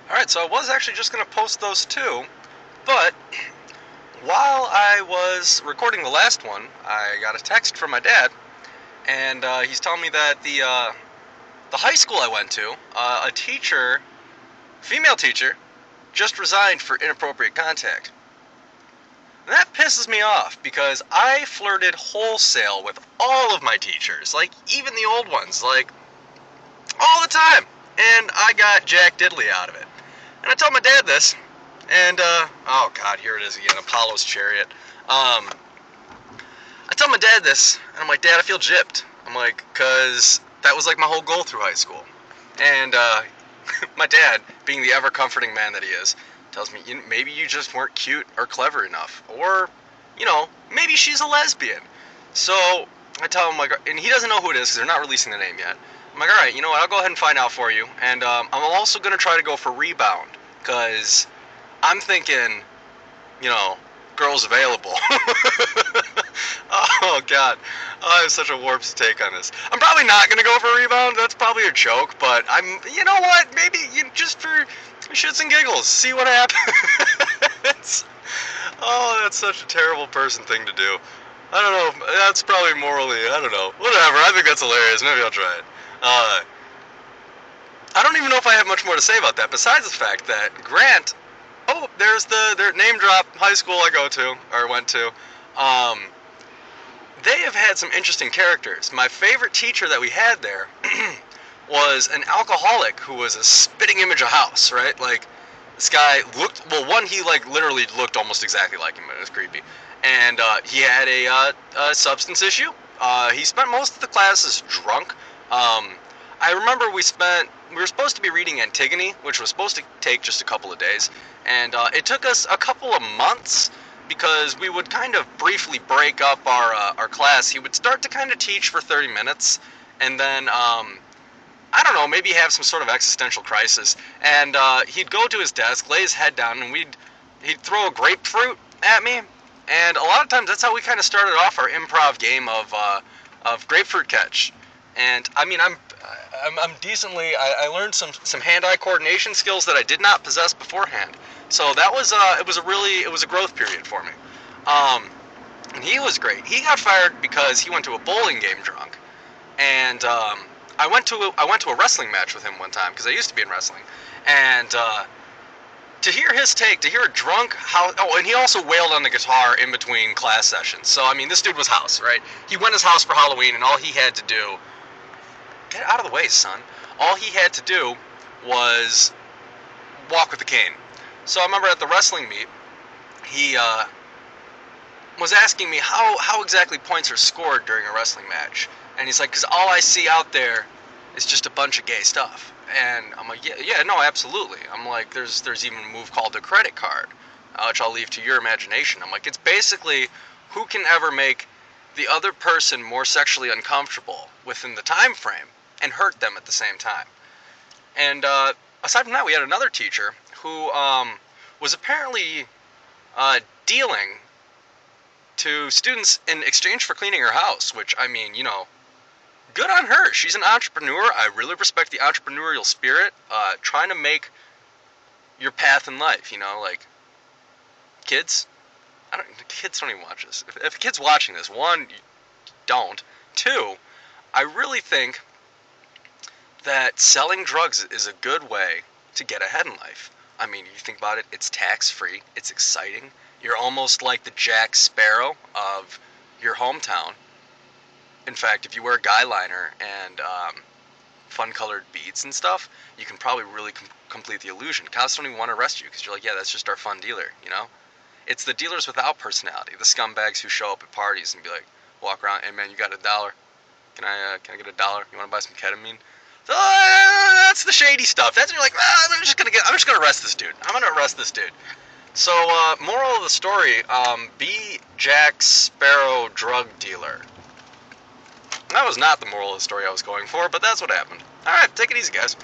Alright, so I was actually just going to post those two, but while I was recording the last one, I got a text from my dad, and he's telling me that the high school I went to, a teacher, female teacher, just resigned for inappropriate contact. And that pisses me off because I flirted wholesale with all of my teachers, like even the old ones, like all the time, and I got Jack Diddley out of it. And I told my dad this, and oh god, here it is again, Apollo's Chariot. I told my dad this, and I'm like, Dad, I feel gypped. I'm like, cause that was like my whole goal through high school. And my dad, being the ever comforting man that he is, tells me, maybe you just weren't cute or clever enough, or maybe she's a lesbian. So I tell him, like, and he doesn't know who it is because they're not releasing the name yet. I'm like, all right, you know what? I'll go ahead and find out for you, and I'm also gonna try to go for rebound because I'm thinking, girls available. Oh god, I have such a warped take on this. I'm probably not gonna go for rebound. That's probably a joke, but you know what? Maybe just for shits and giggles, see what happens. Oh, that's such a terrible person thing to do. I don't know. That's probably morally. I don't know. Whatever. I think that's hilarious. Maybe I'll try it. I don't even know if I have much more to say about that, besides the fact that Grant. Oh, there's their name drop high school I went to. They have had some interesting characters. My favorite teacher that we had there was an alcoholic who was a spitting image of House, right? Like, this guy looked, well, one, he like literally looked almost exactly like him, and it was creepy. And he had a substance issue. He spent most of the classes drunk. I remember we were supposed to be reading Antigone, which was supposed to take just a couple of days, and it took us a couple of months because we would kind of briefly break up our class. He would start to kind of teach for 30 minutes, and then, I don't know, maybe have some sort of existential crisis, and he'd go to his desk, lay his head down, and he'd throw a grapefruit at me, and a lot of times that's how we kind of started off our improv game of grapefruit catch. And I mean, I'm decently. I learned some hand-eye coordination skills that I did not possess beforehand. So that was it was a growth period for me. And he was great. He got fired because he went to a bowling game drunk, and I went to a wrestling match with him one time because I used to be in wrestling, and to hear his take, to hear a drunk and he also wailed on the guitar in between class sessions. So I mean, this dude was House, right? He went as House for Halloween, and all he had to do. Get out of the way, son. All he had to do was walk with a cane. So I remember at the wrestling meet, he was asking me how exactly points are scored during a wrestling match. And he's like, because all I see out there is just a bunch of gay stuff. And I'm like, yeah, no, absolutely. I'm like, there's even a move called a credit card, which I'll leave to your imagination. I'm like, it's basically who can ever make the other person more sexually uncomfortable within the time frame and hurt them at the same time. And aside from that, we had another teacher who was apparently dealing to students in exchange for cleaning her house, which, I mean, good on her. She's an entrepreneur. I really respect the entrepreneurial spirit, trying to make your path in life, like, kids. Kids don't even watch this. If a kid's watching this, one, don't. Two, I really think that selling drugs is a good way to get ahead in life. I mean, you think about it, it's tax-free, it's exciting. You're almost like the Jack Sparrow of your hometown. In fact, if you wear a guy liner and fun-colored beads and stuff, you can probably really complete the illusion. Cops don't even want to arrest you because you're like, yeah, that's just our fun dealer, It's the dealers without personality, the scumbags who show up at parties and be like, walk around, hey man, you got $1? Can I get $1? You want to buy some ketamine? So that's the shady stuff. That's you're like, I'm just gonna arrest this dude. I'm gonna arrest this dude. So moral of the story: be Jack Sparrow drug dealer. That was not the moral of the story I was going for, but that's what happened. All right, take it easy, guys.